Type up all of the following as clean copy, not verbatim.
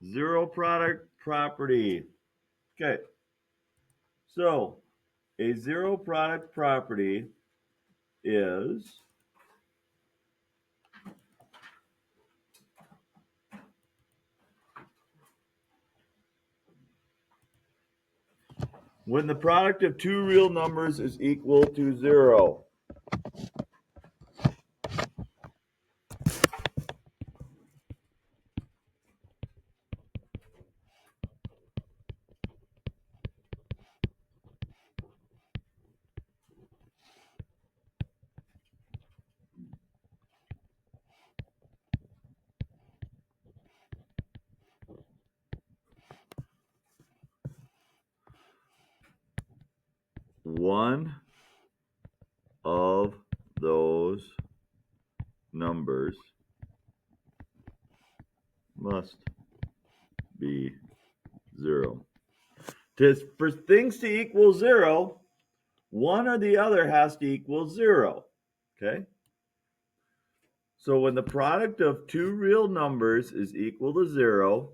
Zero product property. Okay. So a zero product property is when the product of two real numbers is equal to 0. One of those numbers must be 0. For things to equal 0, one or the other has to equal 0. Okay? So when the product of two real numbers is equal to 0,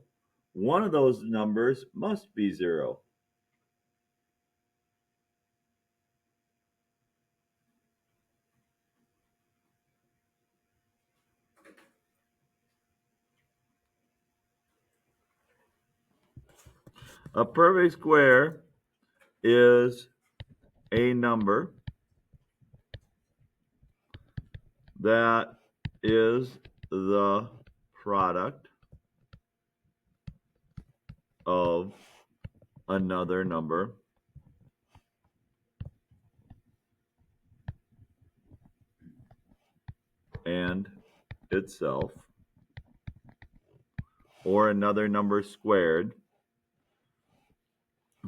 one of those numbers must be 0. A perfect square is a number that is the product of another number and itself, or another number squared.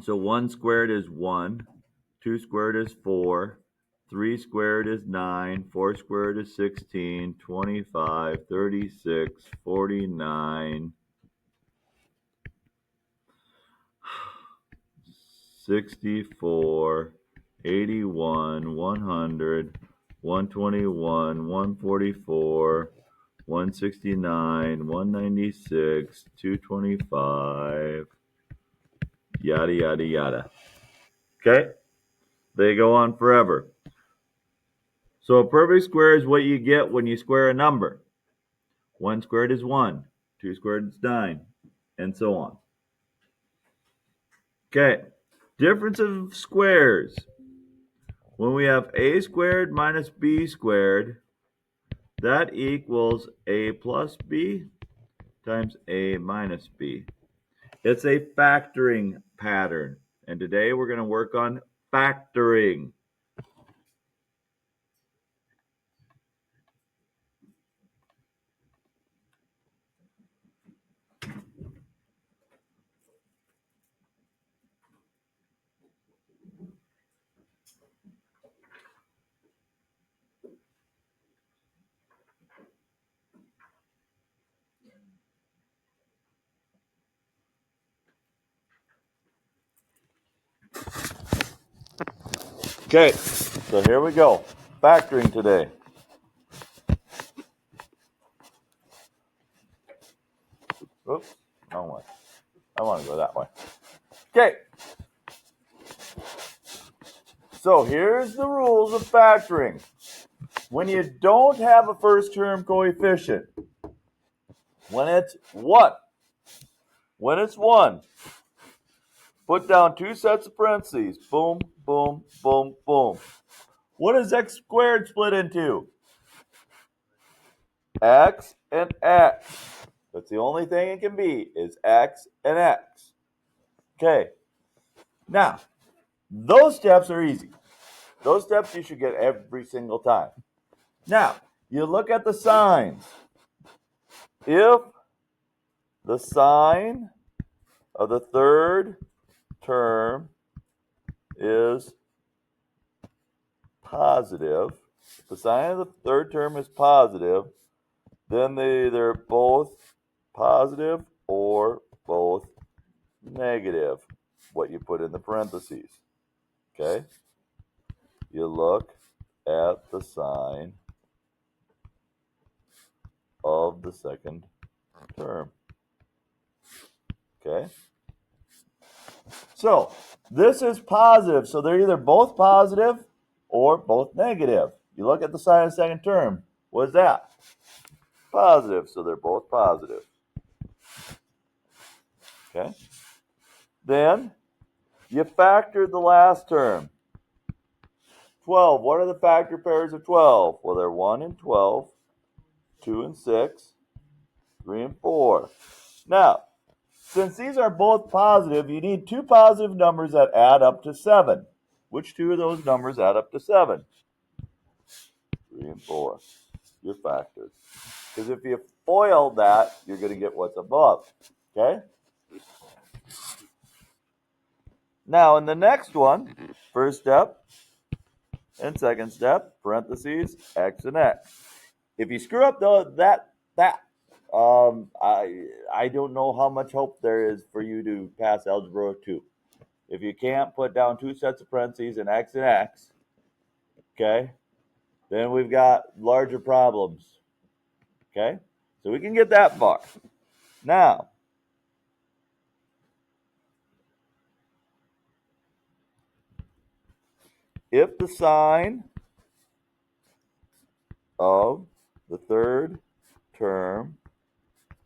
So 1 squared is 1, 2 squared is 4, 3 squared is 9, 4 squared is 16, 25, 36, 49, 64, 81, 100, 121, 144, 169, 196, 225, yada, yada, yada. Okay? They go on forever. So a perfect square is what you get when you square a number. 1 squared is 1, 2 squared is 9, and so on. Okay, difference of squares. When we have a squared minus b squared, that equals a plus b times a minus b. It's a factoring pattern, and today we're going to work on factoring. Okay, so here we go. Factoring today. Oops, wrong way. I want to go that way. Okay. So here's the rules of factoring. When you don't have a first term coefficient, when it's 1, put down 2 sets of parentheses. Boom, boom, boom, boom. What does x squared split into? X and x. That's the only thing it can be, is x and x. Okay. Now, those steps are easy. Those steps you should get every single time. Now, you look at the signs. If the sign of the third term is positive, the sign of the third term is positive, then they either both positive or both negative, what you put in the parentheses. Okay? You look at the sign of the second term. Okay. So this is positive. So they're either both positive or both negative. You look at the sign of the second term. What is that? Positive. So they're both positive. Okay. Then you factor the last term. 12. What are the factor pairs of 12? Well, they're 1 and 12, 2 and 6, 3 and 4. Now, since these are both positive, you need two positive numbers that add up to 7. Which two of those numbers add up to 7? 3 and 4. Your factors. Because if you FOIL that, you're going to get what's above. Okay? Now, in the next one, first step and second step, parentheses, x and x. If you screw up that, I don't know how much hope there is for you to pass Algebra 2. If you can't put down two sets of parentheses and x, okay, then we've got larger problems. Okay? So we can get that far. Now, if the sign of the third term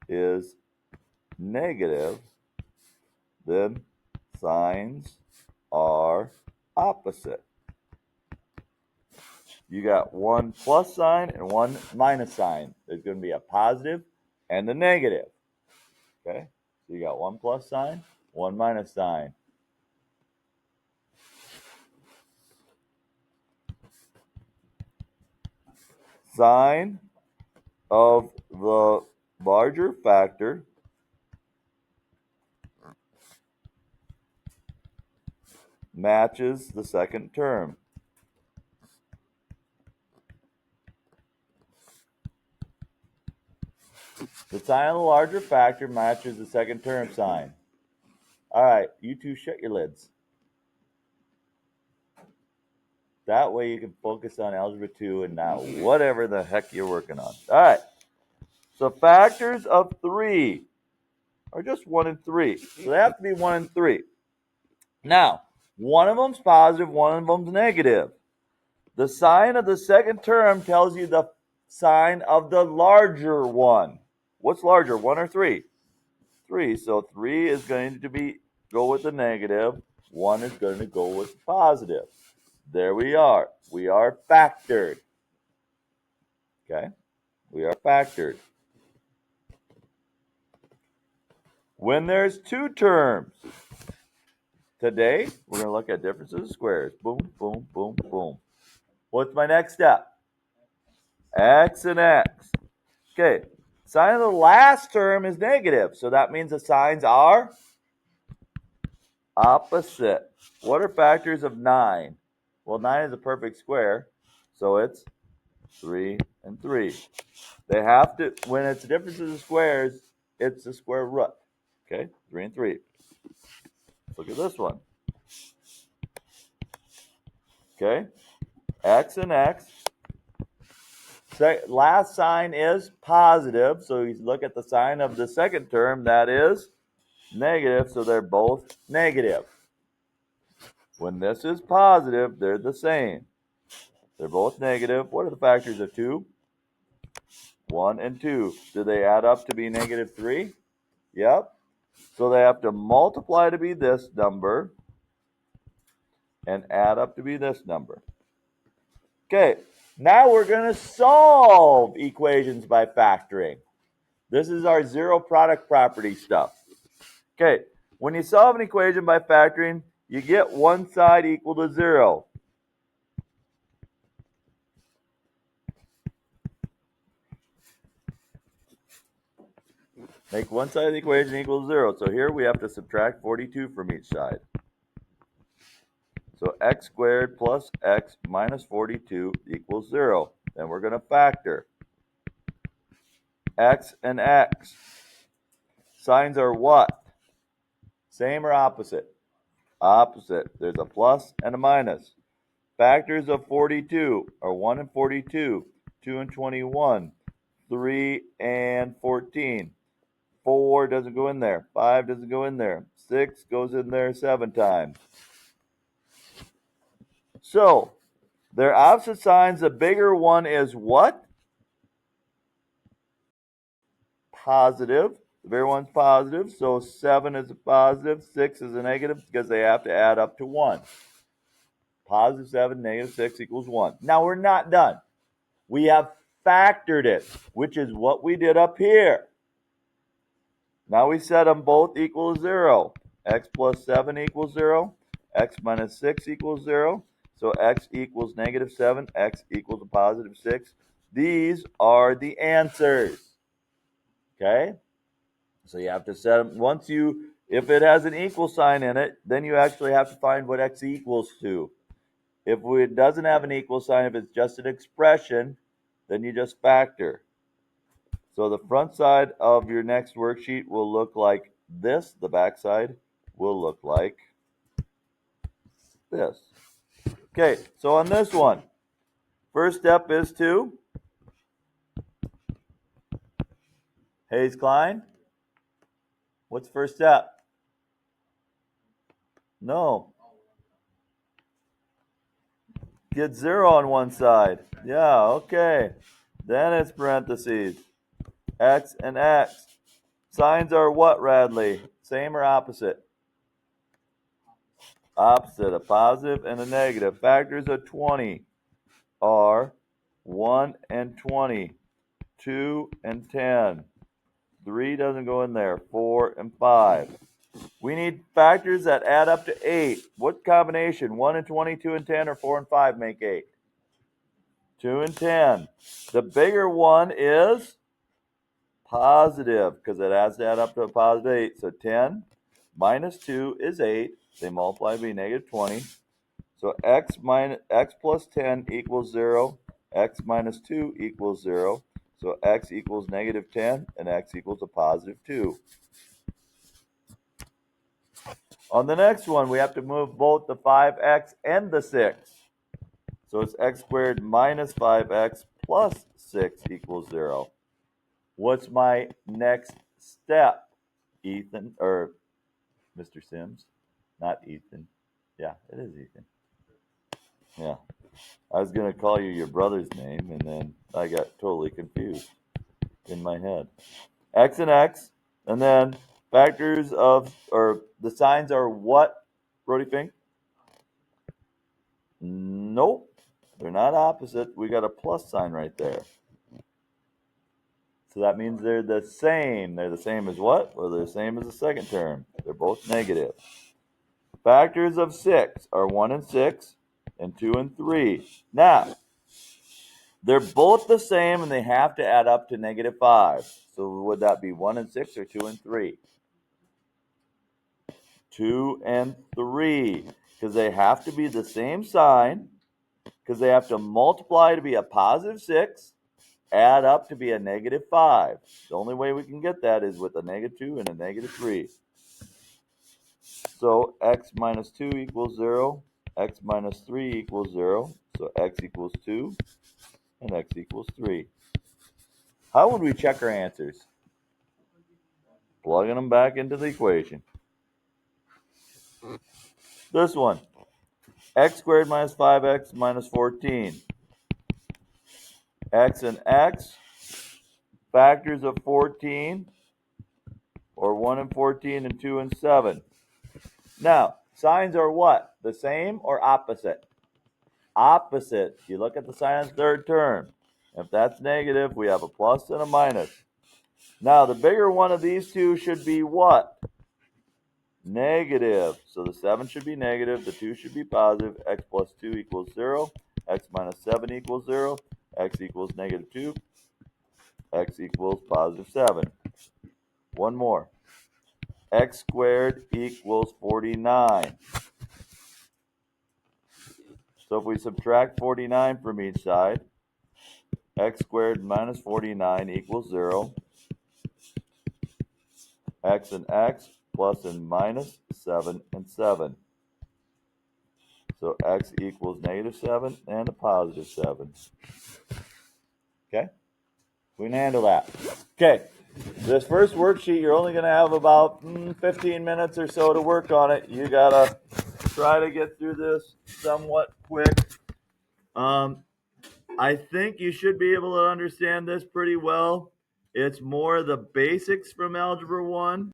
is negative, then signs are opposite. You got one plus sign and one minus sign. There's going to be a positive and a negative. Okay? So you got one plus sign, one minus sign. Sign of the larger factor matches the second term. The sign of the larger factor matches the second term sign. All right, you two shut your lids. That way you can focus on Algebra 2 and not whatever the heck you're working on. All right, so factors of 3 are just 1 and 3. So they have to be 1 and 3. Now, one of them's positive, one of them's negative. The sign of the second term tells you the sign of the larger one. What's larger, 1 or 3? 3. So 3 is going to go with the negative. 1 is going to go with the positive. There we are. We are factored. Okay? We are factored. When there's two terms, today we're going to look at differences of squares. Boom, boom, boom, boom. What's my next step? X and X. Okay. Sign of the last term is negative, so that means the signs are opposite. What are factors of 9? Well, 9 is a perfect square, so it's 3 and 3. They have to, when it's differences of squares, it's the square root. Okay, 3 and 3. Look at this one. Okay, X and X. Last sign is positive, so you look at the sign of the second term, that is negative, so they're both negative. When this is positive, they're the same. They're both negative. What are the factors of 2? 1 and 2. Do they add up to be negative 3? Yep. So they have to multiply to be this number and add up to be this number. Okay, now we're going to solve equations by factoring. This is our zero product property stuff. Okay, when you solve an equation by factoring, you get one side equal to 0. Make one side of the equation equal to 0. So here we have to subtract 42 from each side. So x squared plus x minus 42 equals 0. Then we're going to factor x and x. Signs are what? Same or opposite? Opposite. There's a plus and a minus. Factors of 42 are 1 and 42, 2 and 21, 3 and 14. 4 doesn't go in there. 5 doesn't go in there. 6 goes in there 7 times. So, they're opposite signs. The bigger one is what? Positive. The bigger one's positive. So 7 is a positive. 6 is a negative because they have to add up to 1. Positive 7, negative 6 equals 1. Now we're not done. We have factored it, which is what we did up here. Now we set them both equal 0. X plus 7 equals 0. X minus 6 equals 0. So x equals negative 7. X equals a positive 6. These are the answers. Okay? So you have to set them. If it has an equal sign in it, then you actually have to find what x equals to. If it doesn't have an equal sign, if it's just an expression, then you just factor. So the front side of your next worksheet will look like this. The back side will look like this. Okay, so on this one, first step is to Hayes Klein. What's the first step? No. Get 0 on one side. Yeah, okay. Then it's parentheses. X and X. Signs are what, Radley? Same or opposite? Opposite, a positive and a negative. Factors of 20 are 1 and 20, 2 and 10. 3 doesn't go in there, 4 and 5. We need factors that add up to 8. What combination? 1 and 20, 2 and 10, or 4 and 5 make 8? 2 and 10. The bigger one is positive because it has to add up to a positive 8. So 10 minus 2 is 8. They multiply to be negative 20. So x plus 10 equals 0. X minus 2 equals 0. So x equals negative 10 and x equals a positive 2. On the next one, we have to move both the 5x and the 6. So it's x squared minus 5x plus 6 equals 0. What's my next step, Ethan, or Mr. Sims? Not Ethan. Yeah, it is Ethan. Yeah. I was going to call you your brother's name, and then I got totally confused in my head. X and X, and then factors of, or the signs are what, Brody Fink? Nope. They're not opposite. We got a plus sign right there. So that means they're the same. They're the same as what? Well, they're the same as the second term. They're both negative. Factors of 6 are 1 and 6 and 2 and 3. Now, they're both the same and they have to add up to negative 5. So would that be 1 and 6 or 2 and 3? 2 and 3. Because they have to be the same sign. Because they have to multiply to be a positive 6. Add up to be a negative 5. The only way we can get that is with a negative 2 and a negative 3. So x minus 2 equals 0. X minus 3 equals 0. So x equals 2 and x equals 3. How would we check our answers? Plugging them back into the equation. This one. X squared minus 5x minus 14. X and x. Factors of 14. Or 1 and 14 and 2 and 7. Now, signs are what? The same or opposite? Opposite. You look at the sign on the third term. If that's negative, we have a plus and a minus. Now, the bigger one of these two should be what? Negative. So the 7 should be negative. The 2 should be positive. X plus 2 equals 0. X minus 7 equals 0. X equals negative 2. X equals positive 7. One more. X squared equals 49. So if we subtract 49 from each side, x squared minus 49 equals 0. X and x plus and minus 7 and 7. So x equals negative 7 and a positive 7. Okay? We can handle that. Okay. This first worksheet, you're only going to have about 15 minutes or so to work on it. You got to try to get through this somewhat quick. I think you should be able to understand this pretty well. It's more the basics from Algebra 1.